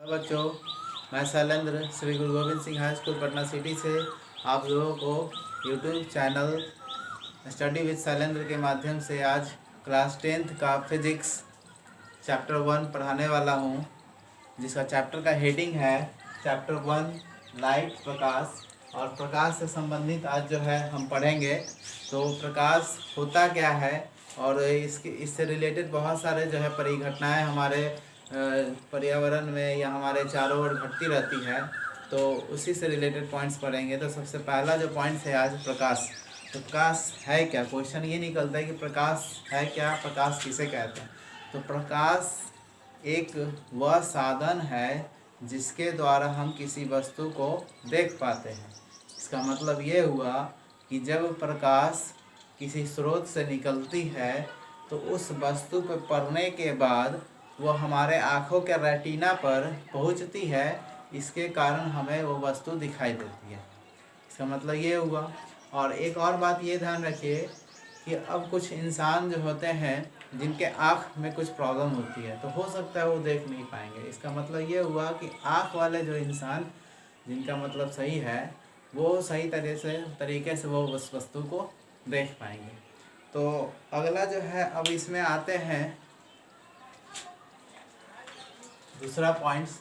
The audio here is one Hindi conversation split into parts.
हेलो बच्चों, मैं शैलेंद्र श्री गुरु Govind Singh high school Patna city से आप लोगों को YouTube channel study with Shailendra के माध्यम से आज क्लास 10th का फिजिक्स चैप्टर 1 पढ़ाने वाला हूं, जिसका चैप्टर का हेडिंग है चैप्टर 1 लाइट प्रकाश। और प्रकाश से संबंधित आज जो है हम पढ़ेंगे। तो प्रकाश होता क्या है और इससे रिलेटेड बहुत सारे जो है परिघटनाएँ हमारे पर्यावरण में या हमारे चारों ओर घटती रहती है, तो उसी से रिलेटेड पॉइंट्स पढ़ेंगे। तो सबसे पहला जो पॉइंट्स है आज प्रकाश। तो प्रकाश है क्या? क्वेश्चन ये निकलता है कि प्रकाश है क्या, प्रकाश किसे कहते हैं। तो प्रकाश एक वह साधन है जिसके द्वारा हम किसी वस्तु को देख पाते हैं। इसका मतलब ये हुआ कि जब प्रकाश किसी स्रोत से निकलती है तो उस वस्तु पर पड़ने के बाद वो हमारे आँखों के रेटिना पर पहुंचती है, इसके कारण हमें वो वस्तु दिखाई देती है। इसका मतलब ये हुआ। और एक और बात ये ध्यान रखिए कि अब कुछ इंसान जो होते हैं जिनके आँख में कुछ प्रॉब्लम होती है, तो हो सकता है वो देख नहीं पाएंगे। इसका मतलब ये हुआ कि आँख वाले जो इंसान जिनका मतलब सही है, वो सही तरीके से वो उस वस्तु को देख पाएंगे। तो अगला जो है, अब इसमें आते हैं दूसरा पॉइंट्स।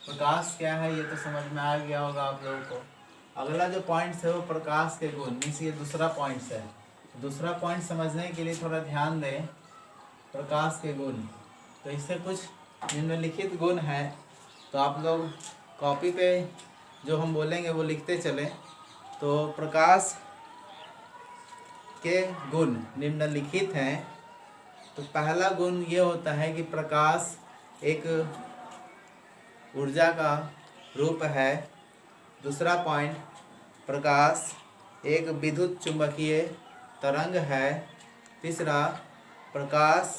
प्रकाश क्या है ये तो समझ में आ गया होगा आप लोगों को। अगला जो पॉइंट्स है वो प्रकाश के गुण, मीन्स ये दूसरा पॉइंट्स है। दूसरा पॉइंट समझने के लिए थोड़ा ध्यान दें। प्रकाश के गुण, तो इससे कुछ निम्नलिखित गुण है, तो आप लोग कॉपी पे जो हम बोलेंगे वो लिखते चलें। तो प्रकाश के गुण निम्नलिखित हैं। तो पहला गुण ये होता है कि प्रकाश एक ऊर्जा का रूप है। दूसरा पॉइंट, प्रकाश एक विद्युत चुंबकीय तरंग है। तीसरा, प्रकाश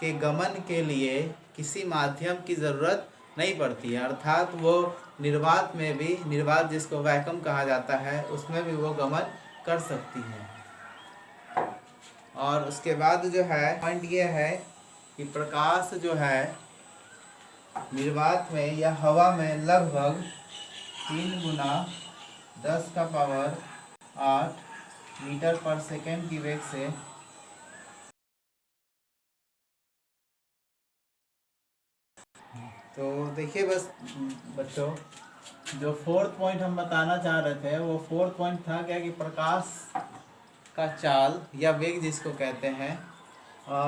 के गमन के लिए किसी माध्यम की ज़रूरत नहीं पड़ती है, अर्थात वो निर्वात में भी, निर्वात जिसको वैक्यूम कहा जाता है, उसमें भी वो गमन कर सकती है। और उसके बाद जो है पॉइंट ये है कि प्रकाश जो है निर्वात में या हवा में लगभग 3 गुना 10⁸ मीटर पर सेकेंड की वेग से तो देखिए बस बच्चों, जो फोर्थ पॉइंट हम बताना चाह रहे थे वो फोर्थ पॉइंट था क्या कि प्रकाश का चाल या वेग जिसको कहते हैं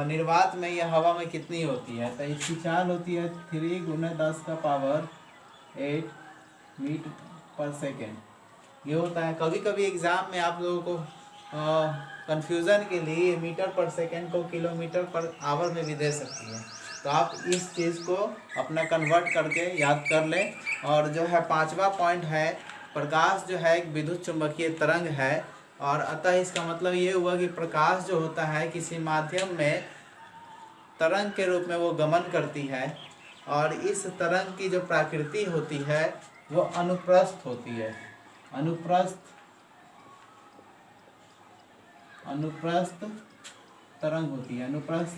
निर्वात में या हवा में कितनी होती है। तो इसकी चाल होती है 3 गुना 10⁸ मीटर पर सेकेंड। ये होता है। कभी कभी एग्ज़ाम में आप लोगों को कंफ्यूजन के लिए मीटर पर सेकेंड को किलोमीटर पर आवर में भी दे सकती है, तो आप इस चीज़ को अपना कन्वर्ट करके याद कर लें। और जो है पांचवा पॉइंट है, प्रकाश जो है एक विद्युत चुंबकीय तरंग है, और अतः इसका मतलब ये हुआ कि प्रकाश जो होता है किसी माध्यम में तरंग के रूप में वो गमन करती है, और इस तरंग की जो प्रकृति होती है वो अनुप्रस्थ होती है। अनुप्रस्थ तरंग होती है, अनुप्रस्थ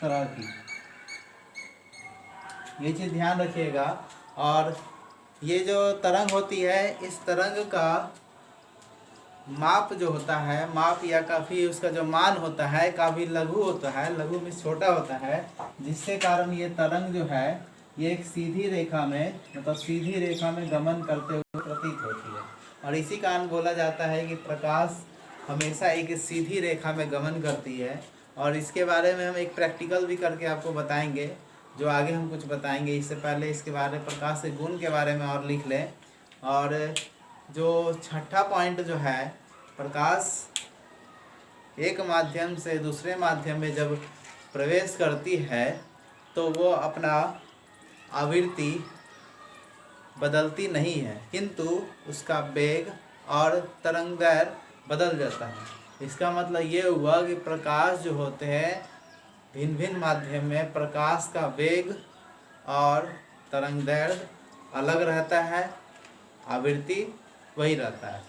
तरंग की, ये चीज़ ध्यान रखिएगा। और ये जो तरंग होती है, इस तरंग का माप जो होता है, माप या काफ़ी उसका जो मान होता है काफ़ी लघु होता है, लघु में छोटा होता है, जिसके कारण ये तरंग जो है ये एक सीधी रेखा में, मतलब सीधी रेखा में गमन करते हुए प्रतीत होती है। और इसी कारण बोला जाता है कि प्रकाश हमेशा एक सीधी रेखा में गमन करती है। और इसके बारे में हम एक प्रैक्टिकल भी करके आपको बताएंगे, जो आगे हम कुछ बताएंगे। इससे पहले इसके बारे में, प्रकाश के गुण के बारे में और लिख लें। और जो छठा पॉइंट जो है, प्रकाश एक माध्यम से दूसरे माध्यम में जब प्रवेश करती है तो वो अपना आवृत्ति बदलती नहीं है, किंतु उसका वेग और तरंगदैर्घ्य बदल जाता है। इसका मतलब ये हुआ कि प्रकाश जो होते हैं भिन्न भिन्न माध्यम में प्रकाश का वेग और तरंगदैर्घ्य अलग रहता है, आवृत्ति वही रहता है।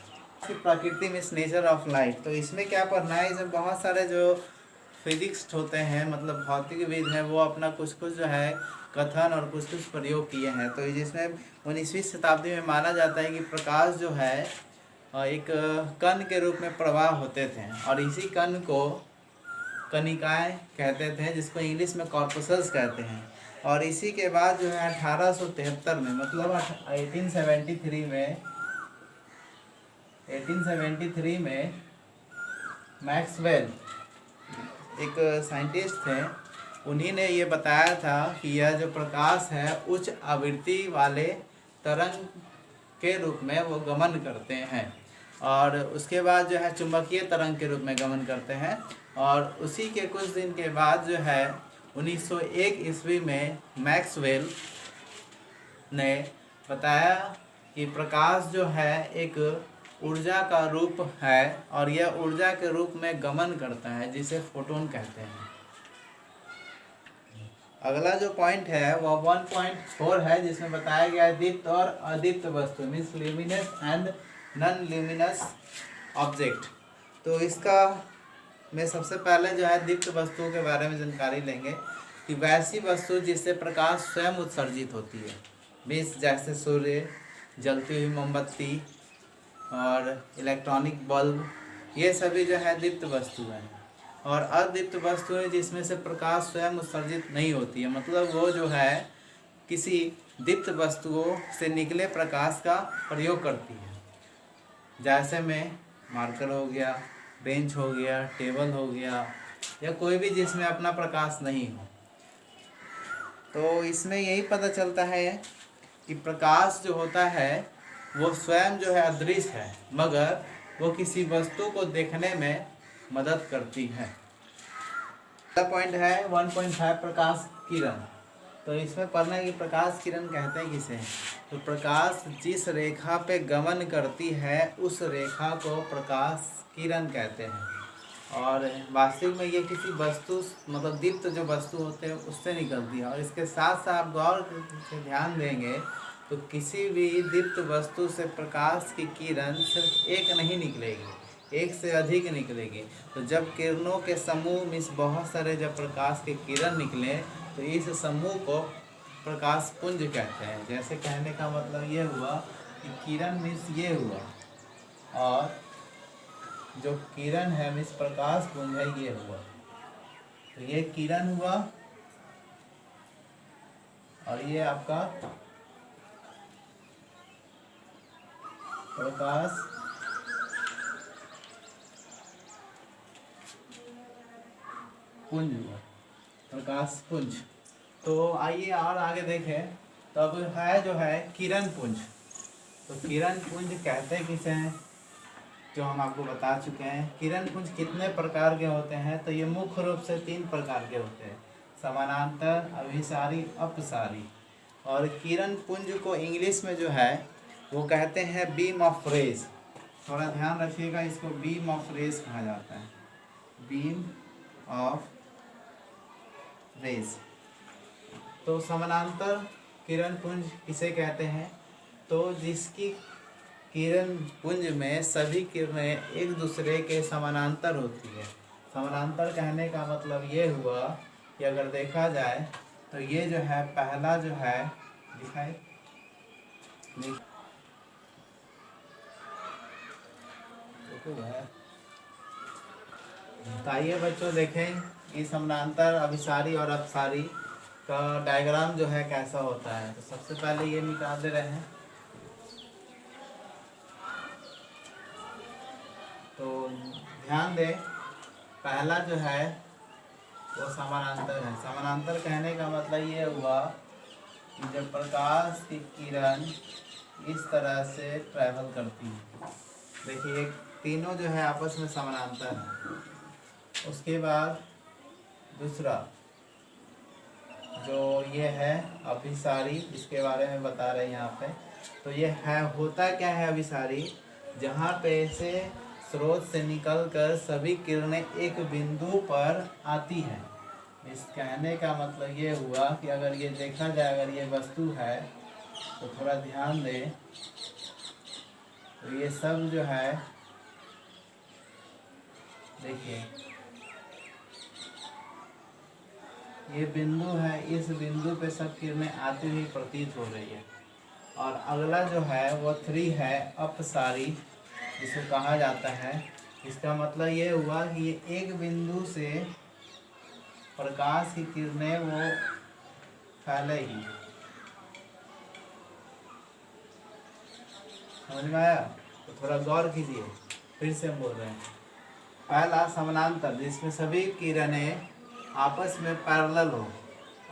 प्रकृति मीन्स नेचर ऑफ लाइट। तो इसमें क्या पढ़ना है, इसमें बहुत सारे जो फिजिक्स होते हैं, मतलब भौतिकविद हैं, वो अपना कुछ कुछ जो है कथन और कुछ कुछ प्रयोग किए हैं। तो जिसमें 19वीं शताब्दी में माना जाता है कि प्रकाश जो है एक कण के रूप में प्रवाह होते थे, और इसी कण को कणिकाएं कहते थे, जिसको इंग्लिश में कॉर्पसल्स कहते हैं। और इसी के बाद जो है 1873 में, मतलब 1873 में मैक्सवेल एक साइंटिस्ट थे, उन्हीं ने ये बताया था कि यह जो प्रकाश है उच्च आवृत्ति वाले तरंग के रूप में वो गमन करते हैं, और उसके बाद जो है चुंबकीय तरंग के रूप में गमन करते हैं। और उसी के कुछ दिन के बाद जो है 1901 ईस्वी में मैक्सवेल ने बताया कि प्रकाश जो है एक ऊर्जा का रूप है, और यह ऊर्जा के रूप में गमन करता है, जिसे फोटोन कहते हैं। अगला जो पॉइंट है वह 1.4 है, जिसमें बताया गया है दीप्त और अदीप्त वस्तु, means luminous and non luminous object. तो इसका में सबसे पहले जो है दीप्त वस्तुओं के बारे में जानकारी लेंगे कि वैसी वस्तु जिससे प्रकाश स्वयं उत्सर्जित होती है, मीन्स जैसे सूर्य, जलती हुई मोमबत्ती और इलेक्ट्रॉनिक बल्ब, ये सभी जो है दीप्त वस्तु हैं। और अदीप्त वस्तुएं जिसमें से प्रकाश स्वयं उत्सर्जित नहीं होती है, मतलब वो जो है किसी दीप्त वस्तुओं से निकले प्रकाश का प्रयोग करती है, जैसे में मार्कर हो गया, बेंच हो गया, टेबल हो गया, या कोई भी जिसमें अपना प्रकाश नहीं हो। तो इसमें यही पता चलता है कि प्रकाश जो होता है वो स्वयं जो है अदृश्य है, मगर वो किसी वस्तु को देखने में मदद करती है। अगला पॉइंट है 1.5 प्रकाश किरण। तो इसमें पढ़ना है कि प्रकाश किरण कहते हैं किसे। तो प्रकाश जिस रेखा पे गमन करती है उस रेखा को प्रकाश किरण कहते हैं, और वास्तविक में ये किसी वस्तु, मतलब दीप्त जो वस्तु होते हैं उससे निकलती है। और इसके साथ साथ आप गौर से ध्यान देंगे तो किसी भी दीप्त वस्तु से प्रकाश की किरण सिर्फ एक नहीं निकलेगी, एक से अधिक निकलेगी। तो जब किरणों के समूह में बहुत सारे जब प्रकाश के किरण निकले तो इस समूह को प्रकाश पुंज कहते हैं। जैसे कहने का मतलब ये हुआ कि किरण मीन्स ये हुआ, और जो किरण है मीन्स प्रकाश पुंज है ये हुआ। तो ये किरण हुआ और ये आपका प्रकाश पुंज हुआ, प्रकाश पुंज। तो आइए और आगे देखें। तो अब है जो है किरण पुंज। तो किरण पुंज कहते किसे हैं, जो हम आपको बता चुके हैं। किरण पुंज कितने प्रकार के होते हैं, तो ये मुख्य रूप से 3 प्रकार के होते हैं, समानांतर, अभिसारी, अपसारी। और किरण पुंज को इंग्लिश में जो है वो कहते हैं बीम ऑफ रेज। थोड़ा ध्यान रखिएगा, इसको बीम ऑफ रेज कहा जाता है, बीम ऑफ रेज। तो समानांतर किरण पुंज किसे कहते हैं, तो जिसकी किरण पुंज में सभी किरणें एक दूसरे के समानांतर होती है। समानांतर कहने का मतलब ये हुआ कि अगर देखा जाए तो ये जो है पहला जो है दिखाई, तो आइए बच्चों देखें कि समानांतर, अभिसारी और अपसारी का डायग्राम जो है कैसा होता है। तो सबसे पहले ये मिटा दे रहे हैं। तो ध्यान दें, पहला जो है वो समानांतर है। समानांतर कहने का मतलब ये हुआ कि जब प्रकाश की किरण इस तरह से ट्रैवल करती है, देखिए तीनों जो है आपस में समानांतर है। उसके बाद दूसरा जो ये है अभिसारी, इसके बारे में बता रहे हैं यहाँ पे। तो ये है, होता क्या है अभिसारी, जहाँ पे से स्रोत से निकलकर सभी किरणें एक बिंदु पर आती हैं। इस कहने का मतलब ये हुआ कि अगर ये देखा जाए, अगर ये वस्तु है तो थोड़ा ध्यान दें, तो ये सब जो है देखिए ये बिंदु है, इस बिंदु पे सब किरणें आती हुई प्रतीत हो रही है। और अगला जो है वो 3 है अपसारी, जिसे कहा जाता है। इसका मतलब ये हुआ कि ये एक बिंदु से प्रकाश की किरणें वो फैलेगी। समझ में आया? तो थोड़ा गौर कीजिए, फिर से हम बोल रहे हैं। पहला समानांतर, जिसमें सभी किरणें आपस में पैरेलल हो।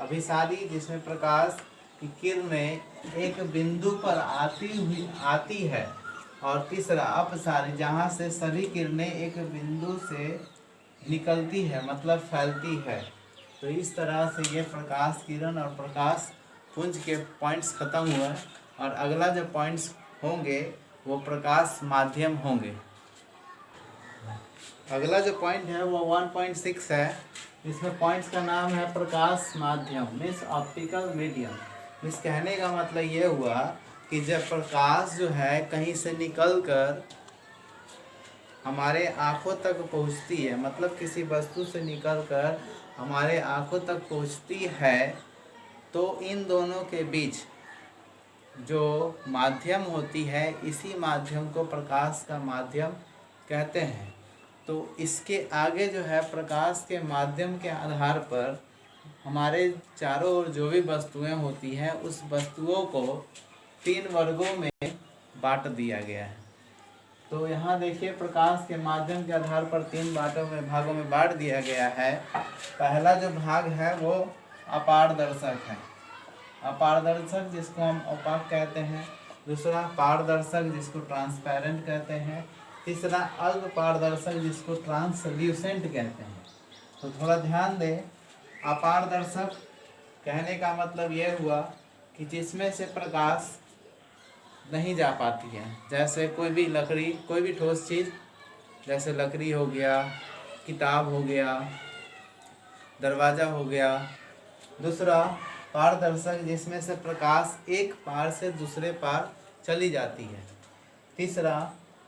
अभिसारी, जिसमें प्रकाश की किरणें एक बिंदु पर आती है। और तीसरा अपसारी, जहाँ से सभी किरणें एक बिंदु से निकलती है, मतलब फैलती है। तो इस तरह से ये प्रकाश किरण और प्रकाश पुंज के पॉइंट्स खत्म हुआ। और अगला जो पॉइंट्स होंगे वो प्रकाश माध्यम होंगे। अगला जो पॉइंट है वो 1.6 है। इसमें पॉइंट्स का नाम है प्रकाश माध्यम, मीन्स ऑप्टिकल मीडियम। इस कहने का मतलब ये हुआ कि जब प्रकाश जो है कहीं से निकलकर हमारे आँखों तक पहुँचती है, मतलब किसी वस्तु से निकलकर हमारे आँखों तक पहुँचती है, तो इन दोनों के बीच जो माध्यम होती है, इसी माध्यम को प्रकाश का माध्यम कहते हैं। तो इसके आगे जो है प्रकाश के माध्यम के आधार पर हमारे चारों ओर जो भी वस्तुएं होती हैं, उस वस्तुओं को 3 वर्गों में बांट दिया गया है। तो यहाँ देखिए, प्रकाश के माध्यम के आधार पर 3 भागों में बांट दिया गया है। पहला जो भाग है वो अपारदर्शक है। अपारदर्शक, जिसको हम opaque कहते हैं। दूसरा पारदर्शक, जिसको ट्रांसपेरेंट कहते हैं। तीसरा अल्प पारदर्शक, जिसको ट्रांसल्यूसेंट कहते हैं। तो थोड़ा ध्यान दें। अपारदर्शक कहने का मतलब ये हुआ कि जिसमें से प्रकाश नहीं जा पाती है, जैसे कोई भी लकड़ी, कोई भी ठोस चीज़, जैसे लकड़ी हो गया, किताब हो गया, दरवाज़ा हो गया। दूसरा पारदर्शक, जिसमें से प्रकाश एक पार से दूसरे पार चली जाती है। तीसरा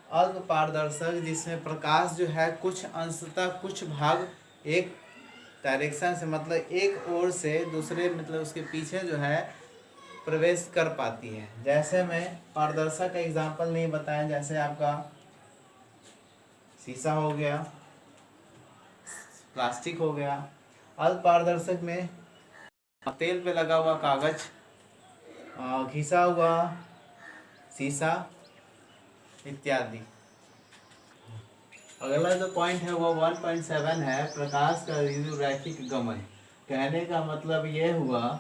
अल्प पारदर्शक, जिसमें प्रकाश जो है कुछ अंशतः, कुछ भाग एक डायरेक्शन से, मतलब एक ओर से दूसरे, मतलब उसके पीछे जो है प्रवेश कर पाती है। जैसे मैं पारदर्शक का एग्जांपल नहीं बताया, जैसे आपका शीशा हो गया, प्लास्टिक हो गया। अल्प पारदर्शक में तेल पे लगा हुआ कागज, घिसा हुआ शीशा इत्यादि। अगला जो पॉइंट है वो 1.7 है, प्रकाश का रेडियोरैखिक गमन। कहने का मतलब ये हुआ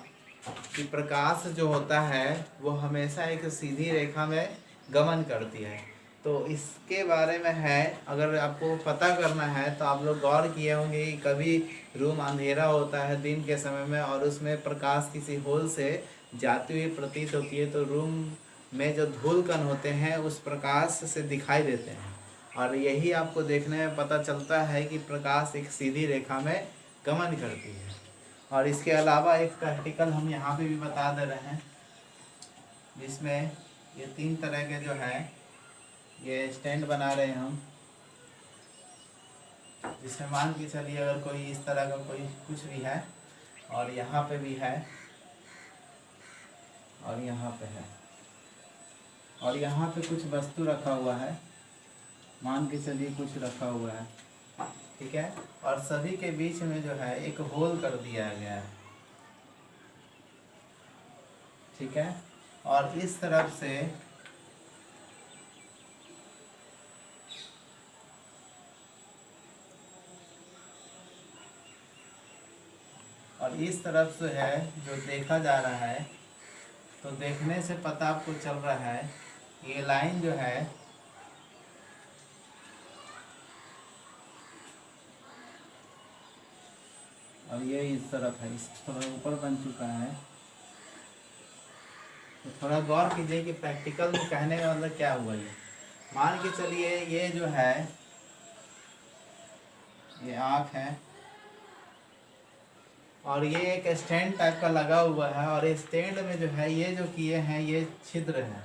कि प्रकाश जो होता है वो हमेशा एक सीधी रेखा में गमन करती है। तो इसके बारे में है, अगर आपको पता करना है तो आप लोग गौर किए होंगे कि कभी रूम अंधेरा होता है दिन के समय में और उसमें प्रकाश किसी होल से जाती हुई प्रतीत होती है, तो रूम में जो धूल कण होते हैं उस प्रकाश से दिखाई देते हैं। और यही आपको देखने में पता चलता है कि प्रकाश एक सीधी रेखा में गमन करती है। और इसके अलावा एक प्रैक्टिकल हम यहाँ पे भी बता दे रहे हैं, जिसमें ये 3 तरह के जो है ये स्टैंड बना रहे हैं हम, जिसमें मान के चलिए अगर कोई इस तरह का कोई कुछ भी है, और यहाँ पे भी है, और यहाँ पे है, और यहाँ पे कुछ वस्तु रखा हुआ है, मान के चलिए कुछ रखा हुआ है, ठीक है। और सभी के बीच में जो है एक होल कर दिया गया है, ठीक है। और इस तरफ से है जो देखा जा रहा है, तो देखने से पता आपको चल रहा है ये लाइन जो है और ये इस तरफ है, इस थोड़ा ऊपर बन चुका है। तो थोड़ा गौर कीजिए कि प्रैक्टिकल में कहने का मतलब क्या हुआ। ये मान के चलिए ये जो है ये आँख है और ये एक स्टैंड टाइप का लगा हुआ है, और इस स्टैंड में जो है ये जो किए हैं ये छिद्र है,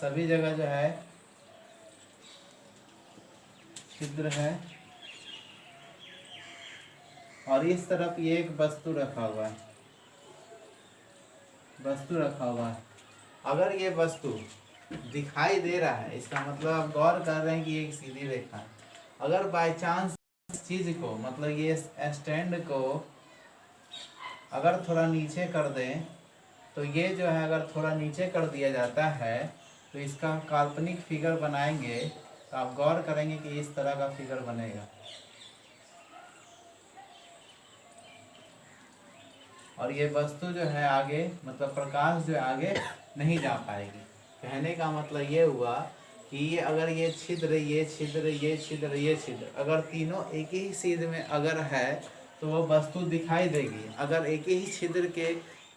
सभी जगह जो है छिद्र है। और इस तरफ ये एक वस्तु रखा हुआ है, वस्तु रखा हुआ है। अगर ये वस्तु दिखाई दे रहा है, इसका मतलब आप गौर कर रहे हैं कि एक सीधी रेखा है। अगर बाय चांस चीज को, मतलब ये स्टैंड को अगर थोड़ा नीचे कर दें, तो ये जो है अगर थोड़ा नीचे कर दिया जाता है तो इसका काल्पनिक फिगर बनाएंगे तो आप गौर करेंगे कि इस तरह का फिगर बनेगा। और ये वस्तु जो है आगे, मतलब प्रकाश जो है आगे नहीं जा पाएगी। कहने का मतलब ये हुआ कि ये अगर ये छिद्र, ये छिद्र, ये छिद्र, ये छिद्र, अगर तीनों एक ही छिद्र में अगर है तो वह वस्तु दिखाई देगी। अगर एक ही छिद्र के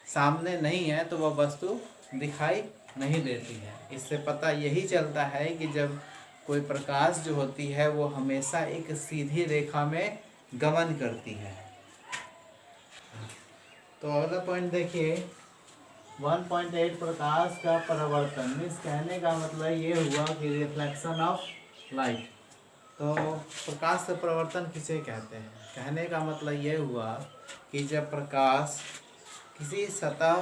सामने नहीं है तो वह वस्तु दिखाई नहीं देती है। इससे पता यही चलता है कि जब कोई प्रकाश जो होती है वो हमेशा एक सीधी रेखा में गमन करती है। तो अगला पॉइंट देखिए, 1.8 प्रकाश का परावर्तन। इस कहने का मतलब ये हुआ कि रिफ्लेक्शन ऑफ लाइट। तो प्रकाश से परावर्तन किसे कहते हैं? कहने का मतलब ये हुआ कि जब प्रकाश किसी सतह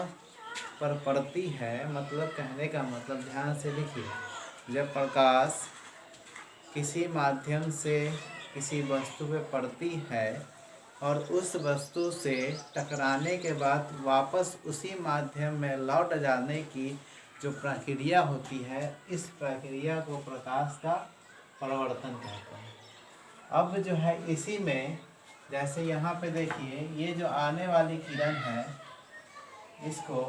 पर पड़ती है, मतलब कहने का मतलब ध्यान से लिखिए, जब प्रकाश किसी माध्यम से किसी वस्तु पे पड़ती है और उस वस्तु से टकराने के बाद वापस उसी माध्यम में लौट जाने की जो प्रक्रिया होती है, इस प्रक्रिया को प्रकाश का परावर्तन कहते हैं। अब जो है इसी में, जैसे यहाँ पे देखिए, ये जो आने वाली किरण है इसको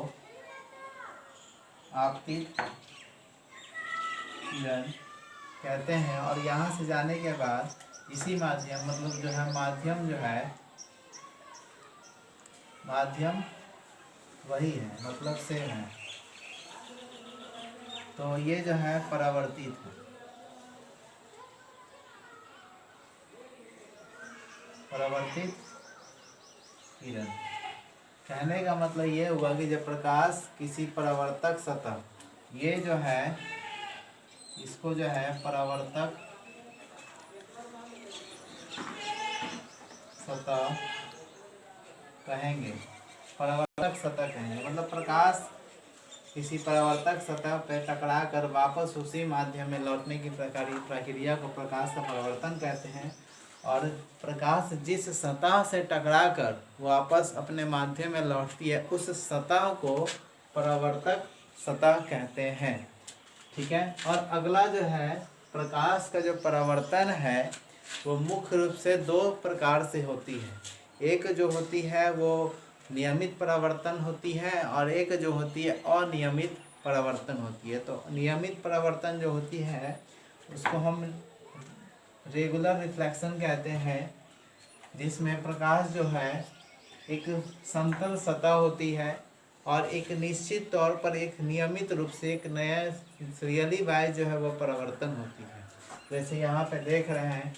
आपतित किरण कहते हैं। और यहाँ से जाने के बाद इसी माध्यम, मतलब जो है माध्यम जो है, माध्यम वही है, मतलब सेम है, तो ये जो है परावर्तित है, परावर्तित किरण। कहने का मतलब ये हुआ कि जब प्रकाश किसी परावर्तक सतह, ये जो है इसको जो है परावर्तक सतह कहेंगे, परावर्तक सतह कहेंगे। मतलब प्रकाश किसी परावर्तक सतह पर टकरा कर वापस उसी माध्यम में लौटने की प्रक्रिया को प्रकाश का परावर्तन कहते हैं। और प्रकाश जिस सतह से टकराकर वापस अपने माध्यम में लौटती है, उस सतह को परावर्तक सतह कहते हैं। ठीक है। और अगला जो है प्रकाश का जो परावर्तन है वो मुख्य रूप से दो प्रकार से होती है। एक जो होती है वो नियमित परावर्तन होती है और एक जो होती है अनियमित परावर्तन होती है। तो नियमित परावर्तन जो होती है उसको हम रेगुलर रिफ्लेक्शन कहते हैं, जिसमें प्रकाश जो है एक समतल सतह होती है और एक निश्चित तौर पर एक नियमित रूप से एक नया सीरियली वाइज जो है वो परावर्तन होती है, जैसे यहाँ पे देख रहे हैं।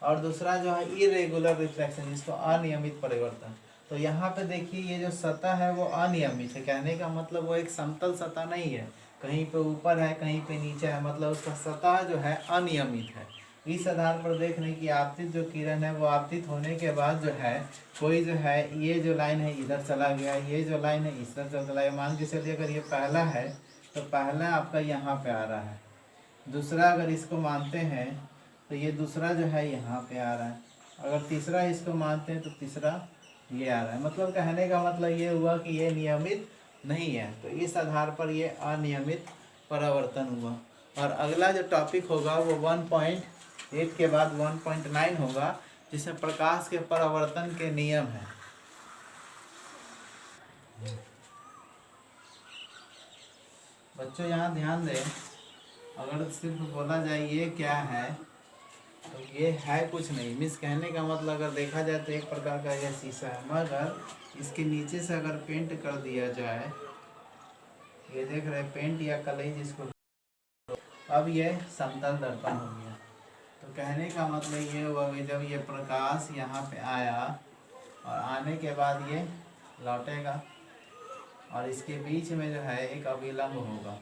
और दूसरा जो है इरेगुलर रिफ्लेक्शन, जिसको अनियमित परिवर्तन। तो यहाँ पे देखिए ये जो सतह है वो अनियमित है। कहने का मतलब वो एक समतल सतह नहीं है, कहीं पे ऊपर है कहीं पे नीचे है, मतलब उसका सतह जो है अनियमित है। इस आधार पर देख रहे हैं कि आपतित जो किरण है वो आपतित होने के बाद जो है कोई जो है ये जो लाइन है इधर चला गया, ये जो लाइन है इस तरह चला गया। मान के चलिए अगर ये पहला है तो पहला आपका यहाँ पे आ रहा है, दूसरा अगर इसको मानते हैं तो ये दूसरा जो है यहाँ पे आ रहा है, अगर तीसरा इसको मानते हैं तो तीसरा ये आ रहा है। मतलब कहने का मतलब ये हुआ कि ये नियमित नहीं है, तो इस आधार पर ये अनियमित परावर्तन हुआ। और अगला जो टॉपिक होगा वो 1.8 के बाद 1.9 होगा, जिसमें प्रकाश के परावर्तन के नियम है। बच्चों यहाँ ध्यान दें, अगर सिर्फ बोला जाए ये क्या है तो ये है कुछ नहीं। मिस कहने का मतलब अगर देखा जाए तो एक प्रकार का यह शीशा है, मगर इसके नीचे से अगर पेंट कर दिया जाए, ये देख रहे पेंट या कलई जिसको, अब ये समतल दर्पण हो गया। तो कहने का मतलब ये हुआ कि जब ये प्रकाश यहाँ पे आया और आने के बाद ये लौटेगा और इसके बीच में जो है एक अभिलंब होगा।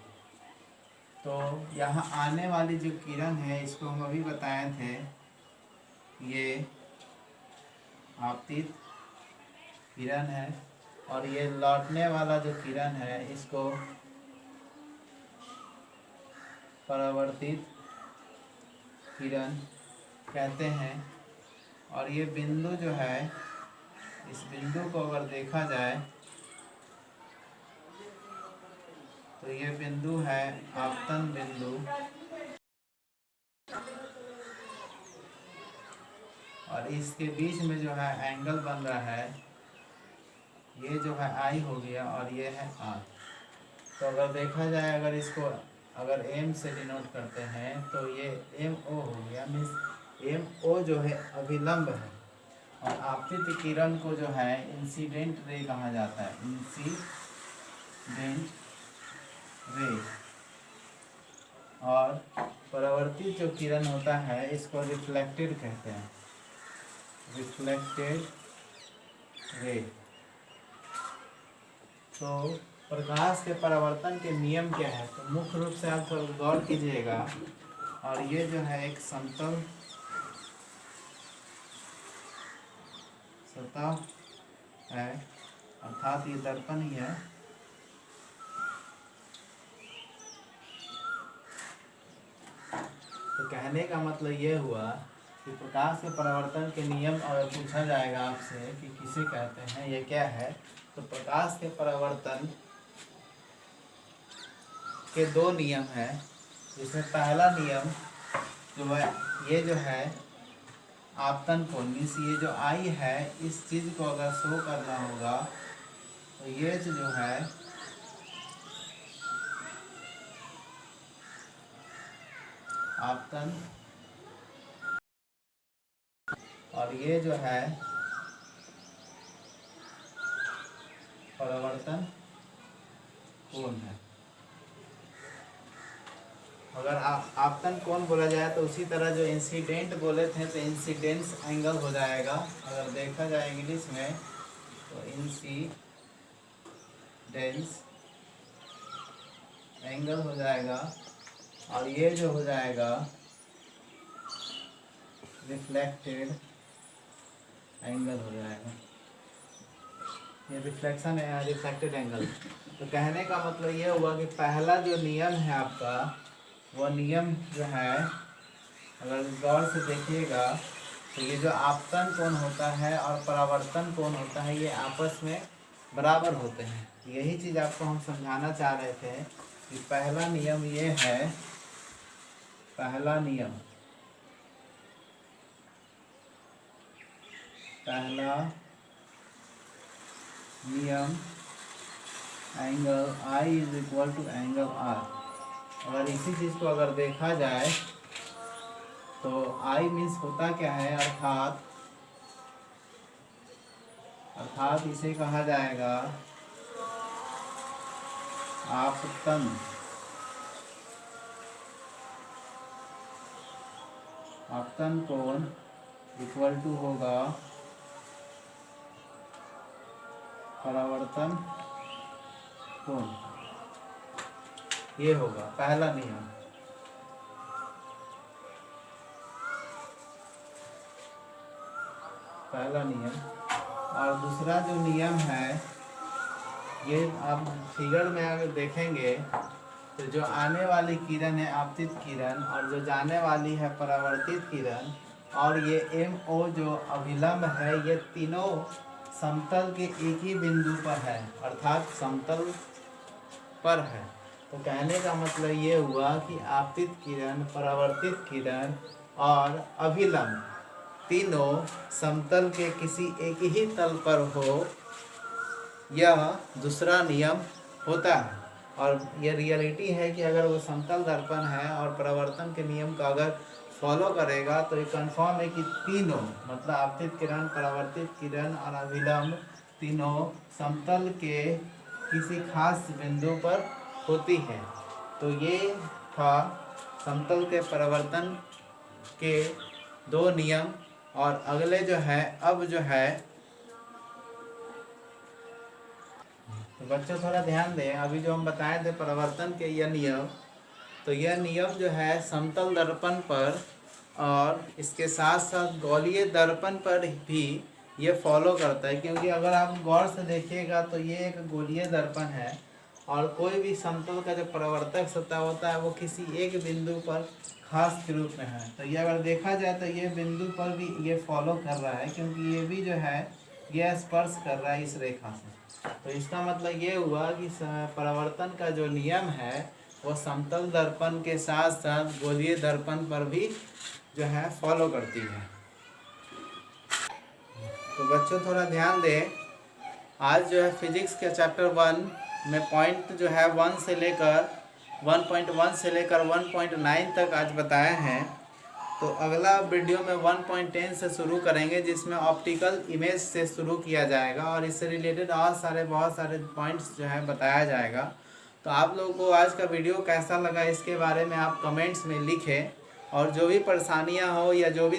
तो यहाँ आने वाली जो किरण है इसको हम अभी बताए थे, ये आपतित किरण है, और ये लौटने वाला जो किरण है इसको परावर्तित किरण कहते हैं। और ये बिंदु जो है, इस बिंदु को अगर देखा जाए तो ये बिंदु है आपतन बिंदु, और इसके बीच में जो है एंगल बन रहा है, ये जो है आई हो गया और ये है आर। तो अगर देखा जाए, अगर इसको अगर एम से डिनोट करते हैं तो ये एम ओ हो गया, मीन्स एम ओ जो है अभिलंब है, और आपतित किरण को जो है इंसिडेंट रे कहा जाता है, इंसिडेंट रे। और परावर्तित जो किरण होता है इसको रिफ्लेक्टेड कहते हैं, रिफ्लेक्टेड रे। तो प्रकाश के परावर्तन के नियम क्या है, तो मुख्य रूप से आप थोड़ा गौर कीजिएगा। और ये जो है एक समतल सतह है, अर्थात ये दर्पण ही है। तो कहने का मतलब ये हुआ कि प्रकाश के परावर्तन के नियम अगर पूछा जाएगा आपसे कि किसे कहते हैं, ये क्या है, तो प्रकाश के परावर्तन के दो नियम हैं। जिसमें पहला नियम जो है, ये जो है आपतन कोण, मीन्स ये जो आई है, इस चीज़ को अगर शो करना होगा तो ये जो है आपतन, और ये जो है परावर्तन कोण है। अगर आपतन कोण बोला जाए तो उसी तरह जो इंसिडेंट बोले थे तो इंसिडेंस एंगल हो जाएगा। अगर देखा जाए इंग्लिश में तो इंसिडेंस एंगल हो जाएगा, और ये जो हो जाएगा रिफ्लेक्टेड एंगल हो जाएगा। ये रिफ्लेक्शन है, रिफ्लेक्टेड एंगल। तो कहने का मतलब ये हुआ कि पहला जो नियम है आपका, वह नियम जो है अगर गौर से देखिएगा तो ये जो आपतन कोण होता है और परावर्तन कोण होता है, ये आपस में बराबर होते हैं। यही चीज़ आपको हम समझाना चाह रहे थे कि पहला नियम ये है, पहला नियम, पहला नियम angle i is equal to angle r. अगर इसी चीज़ को अगर देखा जाए तो आई मीन्स होता क्या है, अर्थात इसे कहा जाएगा आपतन। आपतन कोण इक्वल टू होगा परावर्तन कोण, ये होगा पहला नियम। पहला नियम। और दूसरा जो नियम है, ये आप फिगर में अगर देखेंगे तो जो आने वाली किरण है आपतित किरण, और जो जाने वाली है परावर्तित किरण, और ये MO जो अभिलंब है, ये तीनों समतल के एक ही बिंदु पर है, अर्थात समतल पर है। तो कहने का मतलब ये हुआ कि आपतित किरण, परावर्तित किरण और अभिलंब तीनों समतल के किसी एक ही तल पर हो, यह दूसरा नियम होता है। और यह रियलिटी है कि अगर वो समतल दर्पण है और परावर्तन के नियम का अगर फॉलो करेगा तो ये कंफर्म है कि तीनों, मतलब आपतित किरण, परावर्तित किरण और अभिलंब तीनों समतल के किसी खास बिंदु पर होती है। तो ये था समतल के परावर्तन के दो नियम। और अगले जो है, अब जो है, तो बच्चों थोड़ा ध्यान दें, अभी जो हम बताए थे परावर्तन के यह नियम, तो यह नियम जो है समतल दर्पण पर और इसके साथ साथ गोलीय दर्पण पर भी ये फॉलो करता है। क्योंकि अगर आप गौर से देखिएगा तो ये एक गोलीय दर्पण है और कोई भी समतल का जो परावर्तक सतह होता है वो किसी एक बिंदु पर खास के रूप में है। तो ये अगर देखा जाए तो ये बिंदु पर भी ये फॉलो कर रहा है, क्योंकि ये भी जो है ये स्पर्श कर रहा है इस रेखा से। तो इसका मतलब ये हुआ कि परावर्तन का जो नियम है वो समतल दर्पण के साथ साथ गोलीय दर्पण पर भी जो है फॉलो करती है। तो बच्चों थोड़ा ध्यान दें, आज जो है फिजिक्स के चैप्टर 1 में पॉइंट जो है 1 से लेकर 1.1 से लेकर 1.9 तक आज बताए हैं। तो अगला वीडियो में 1.10 से शुरू करेंगे, जिसमें ऑप्टिकल इमेज से शुरू किया जाएगा और इससे रिलेटेड और बहुत सारे पॉइंट्स जो है बताया जाएगा। तो आप लोगों को आज का वीडियो कैसा लगा इसके बारे में आप कमेंट्स में लिखें, और जो भी परेशानियां हो या जो भी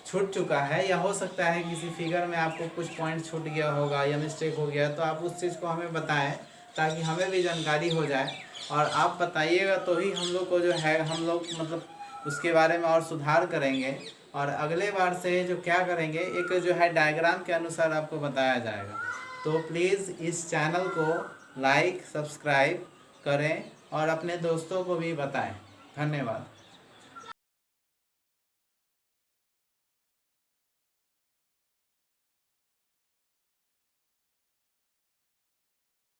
छूट चुका है, या हो सकता है किसी फिगर में आपको कुछ पॉइंट छूट गया होगा या मिस्टेक हो गया, तो आप उस चीज़ को हमें बताएं ताकि हमें भी जानकारी हो जाए। और आप बताइएगा तो ही हम लोग को जो है हम लोग मतलब उसके बारे में और सुधार करेंगे, और अगले बार से जो क्या करेंगे एक जो है डायग्राम के अनुसार आपको बताया जाएगा। तो प्लीज़ इस चैनल को लाइक सब्सक्राइब करें और अपने दोस्तों को भी बताएं। धन्यवाद।